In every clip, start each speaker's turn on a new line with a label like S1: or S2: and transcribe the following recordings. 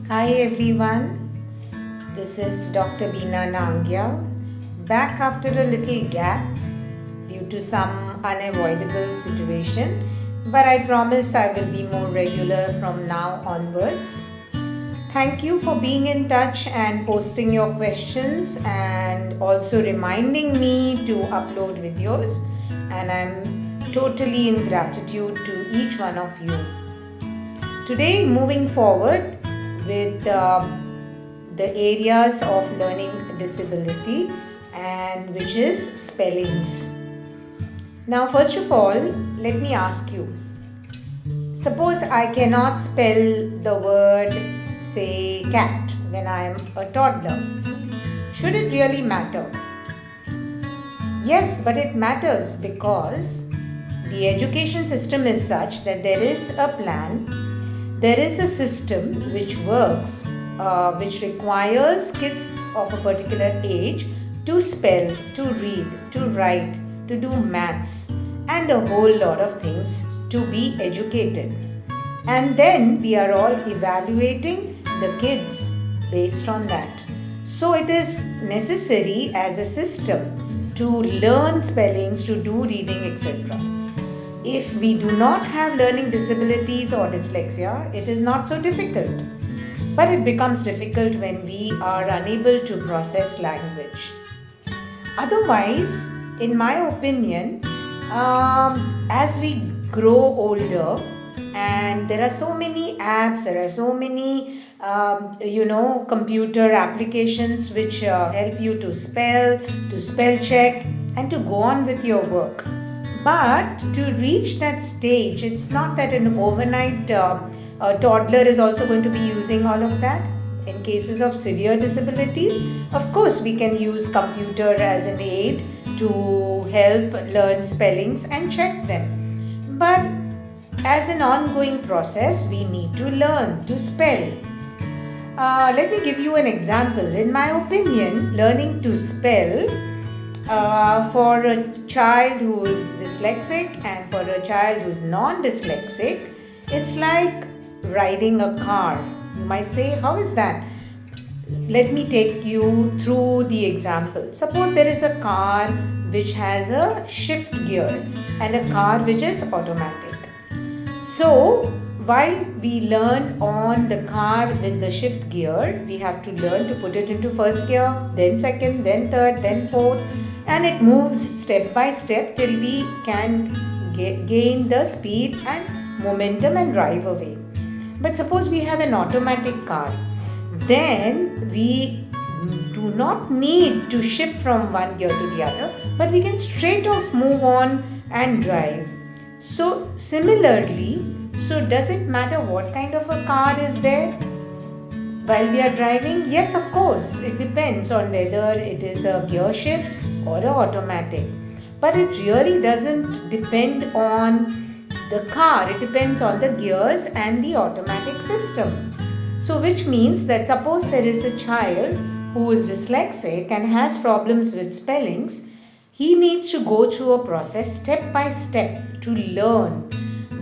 S1: Hi everyone, this is Dr.bina back after a little gap due to some unavoidable situation, but I promise I will be more regular from now onwards. Thank you for being in touch and posting your questions and also reminding me to upload videos, and I'm totally in gratitude to each one of you. Today, moving forward with the areas of learning disability, and which is spellings. Now, first of all, let me ask you, suppose I cannot spell the word, say, cat when I am a toddler. Should it really matter? Yes, but it matters because the education system is such that there is a plan, there is a system which works, which requires kids of a particular age to spell, to read, to write, to do maths, and a whole lot of things to be educated. And then we are all evaluating the kids based on that. So it is necessary as a system to learn spellings, to do reading, etc. If we do not have learning disabilities or dyslexia, it is not so difficult. But it becomes difficult when we are unable to process language. Otherwise, in my opinion, as we grow older, and there are so many apps, there are so many computer applications which help you to spell check, and to go on with your work. But to reach that stage, it's not that an overnight a toddler is also going to be using all of that. In cases of severe disabilities, of course, we can use computer as an aid to help learn spellings and check them. But as an ongoing process, we need to learn to spell. Let me give you an example. In my opinion, learning to spell for a child who is dyslexic and for a child who is non-dyslexic, it's like riding a car. You might say, how is that? Let me take you through the example. Suppose there is a car which has a shift gear and a car which is automatic. So, while we learn on the car with the shift gear, we have to learn to put it into first gear, then second, then third, then fourth, and it moves step by step till we can gain the speed and momentum and drive away. But suppose we have an automatic car, then we do not need to shift from one gear to the other, but we can straight off move on and drive. So similarly, does it matter what kind of a car is there while we are driving? Yes, of course. It depends on whether it is a gear shift or an automatic. But it really doesn't depend on the car. It depends on the gears and the automatic system. So which means that suppose there is a child who is dyslexic and has problems with spellings, he needs to go through a process step by step to learn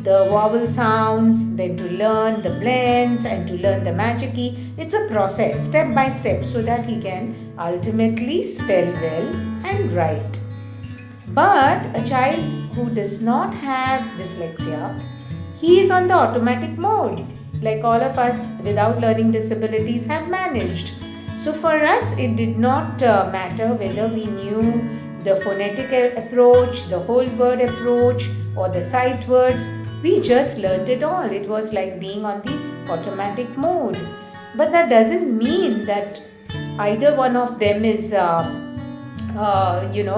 S1: the vowel sounds, then to learn the blends and to learn the magic key. It's a process step by step so that he can ultimately spell well and write. But a child who does not have dyslexia, he is on the automatic mode, like all of us without learning disabilities have managed. So for us, it did not matter whether we knew the phonetic approach, the whole word approach, or the sight words. We just learnt it all. It was like being on the automatic mode. But that doesn't mean that either one of them is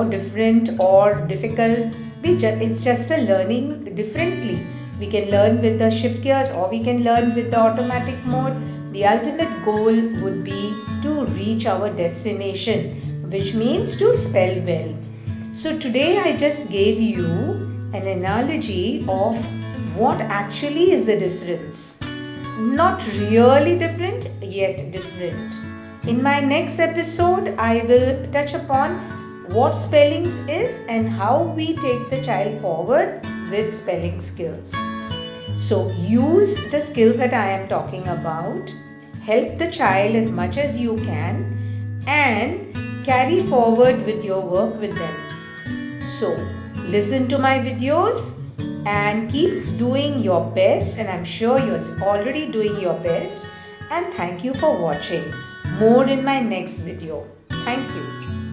S1: different or difficult. It's just a learning differently. We can learn with the shift gears or we can learn with the automatic mode. The ultimate goal would be to reach our destination, which means to spell well. So today I just gave you an analogy of what actually is the difference. Not really different, yet different. In my next episode, I will touch upon what spellings is and how we take the child forward with spelling skills. So use the skills that I am talking about help the child as much as you can and carry forward with your work with them. So, listen to my videos and keep doing your best, and I'm sure you're already doing your best. And thank you for watching. More in my next video. Thank you.